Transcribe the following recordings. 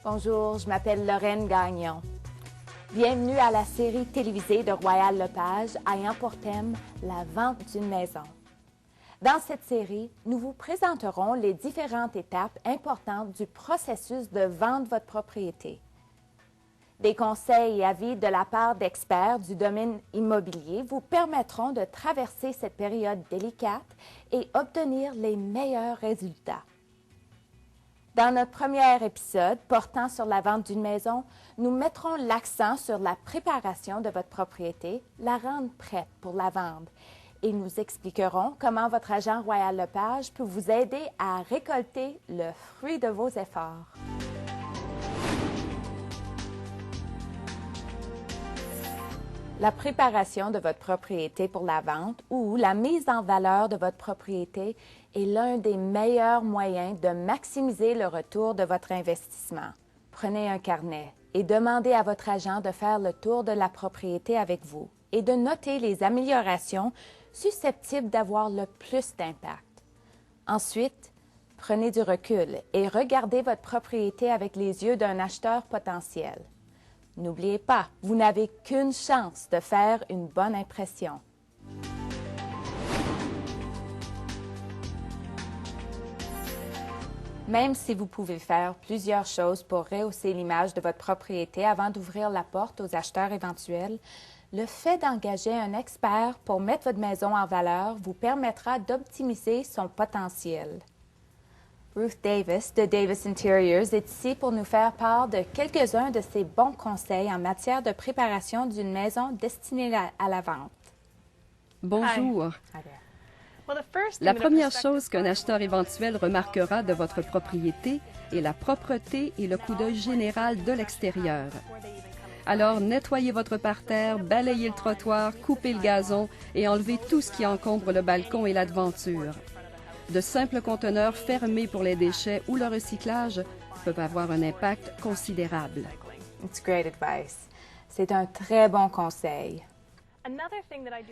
Bonjour, je m'appelle Lorraine Gagnon. Bienvenue à la série télévisée de Royal Lepage ayant pour thème la vente d'une maison. Dans cette série, nous vous présenterons les différentes étapes importantes du processus de vente de votre propriété. Des conseils et avis de la part d'experts du domaine immobilier vous permettront de traverser cette période délicate et obtenir les meilleurs résultats. Dans notre premier épisode portant sur la vente d'une maison, nous mettrons l'accent sur la préparation de votre propriété, la rendre prête pour la vente. Et nous expliquerons comment votre agent Royal Lepage peut vous aider à récolter le fruit de vos efforts. La préparation de votre propriété pour la vente ou la mise en valeur de votre propriété est l'un des meilleurs moyens de maximiser le retour de votre investissement. Prenez un carnet et demandez à votre agent de faire le tour de la propriété avec vous et de noter les améliorations susceptibles d'avoir le plus d'impact. Ensuite, prenez du recul et regardez votre propriété avec les yeux d'un acheteur potentiel. N'oubliez pas, vous n'avez qu'une chance de faire une bonne impression. Même si vous pouvez faire plusieurs choses pour rehausser l'image de votre propriété avant d'ouvrir la porte aux acheteurs éventuels, le fait d'engager un expert pour mettre votre maison en valeur vous permettra d'optimiser son potentiel. Ruth Davis de Davis Interiors est ici pour nous faire part de quelques-uns de ses bons conseils en matière de préparation d'une maison destinée à la vente. Bonjour. La première chose qu'un acheteur éventuel remarquera de votre propriété est la propreté et le coup d'œil général de l'extérieur. Alors, nettoyez votre parterre, balayez le trottoir, coupez le gazon et enlevez tout ce qui encombre le balcon et la devanture. De simples conteneurs fermés pour les déchets ou le recyclage peuvent avoir un impact considérable. It's great advice. C'est un très bon conseil.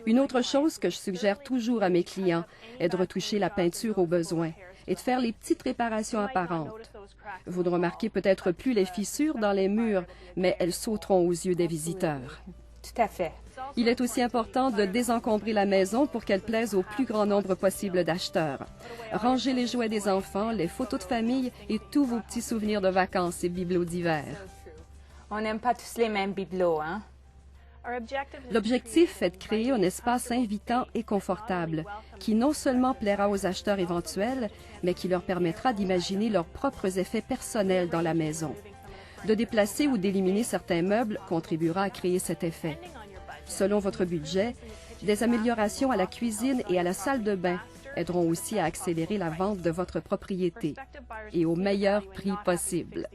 Une autre chose que je suggère toujours à mes clients est de retoucher la peinture au besoin et de faire les petites réparations apparentes. Vous ne remarquez peut-être plus les fissures dans les murs, mais elles sauteront aux yeux des visiteurs. Tout à fait. Il est aussi important de désencombrer la maison pour qu'elle plaise au plus grand nombre possible d'acheteurs. Rangez les jouets des enfants, les photos de famille et tous vos petits souvenirs de vacances et bibelots d'hiver. On n'aime pas tous les mêmes bibelots, hein? L'objectif est de créer un espace invitant et confortable qui non seulement plaira aux acheteurs éventuels, mais qui leur permettra d'imaginer leurs propres effets personnels dans la maison. De déplacer ou d'éliminer certains meubles contribuera à créer cet effet. Selon votre budget, des améliorations à la cuisine et à la salle de bain aideront aussi à accélérer la vente de votre propriété et au meilleur prix possible.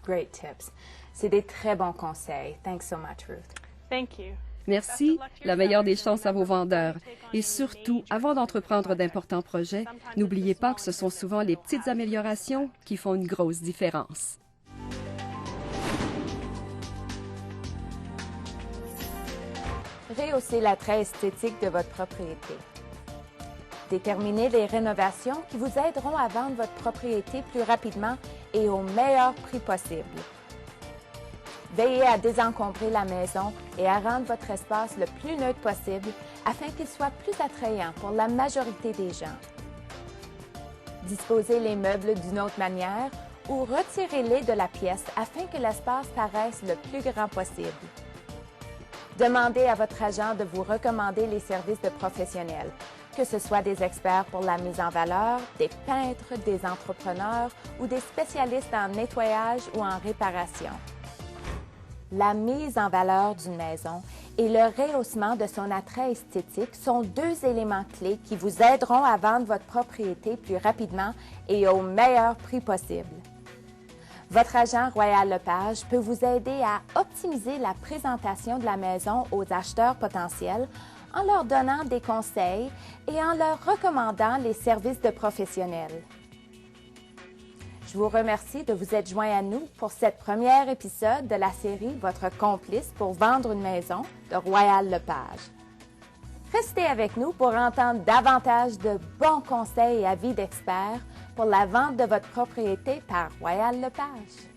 Great tips. C'est des très bons conseils. Thanks so much, Ruth. Merci, la meilleure des chances à vos vendeurs. Et surtout, avant d'entreprendre d'importants projets, n'oubliez pas que ce sont souvent les petites améliorations qui font une grosse différence. Rehaussez l'attrait esthétique de votre propriété. Déterminez les rénovations qui vous aideront à vendre votre propriété plus rapidement et au meilleur prix possible. Veillez à désencombrer la maison et à rendre votre espace le plus neutre possible afin qu'il soit plus attrayant pour la majorité des gens. Disposez les meubles d'une autre manière ou retirez-les de la pièce afin que l'espace paraisse le plus grand possible. Demandez à votre agent de vous recommander les services de professionnels, que ce soit des experts pour la mise en valeur, des peintres, des entrepreneurs ou des spécialistes en nettoyage ou en réparation. La mise en valeur d'une maison et le rehaussement de son attrait esthétique sont deux éléments clés qui vous aideront à vendre votre propriété plus rapidement et au meilleur prix possible. Votre agent Royal Lepage peut vous aider à optimiser la présentation de la maison aux acheteurs potentiels en leur donnant des conseils et en leur recommandant les services de professionnels. Je vous remercie de vous être joint à nous pour cette premier épisode de la série Votre complice pour vendre une maison de Royal Lepage. Restez avec nous pour entendre davantage de bons conseils et avis d'experts pour la vente de votre propriété par Royal Lepage.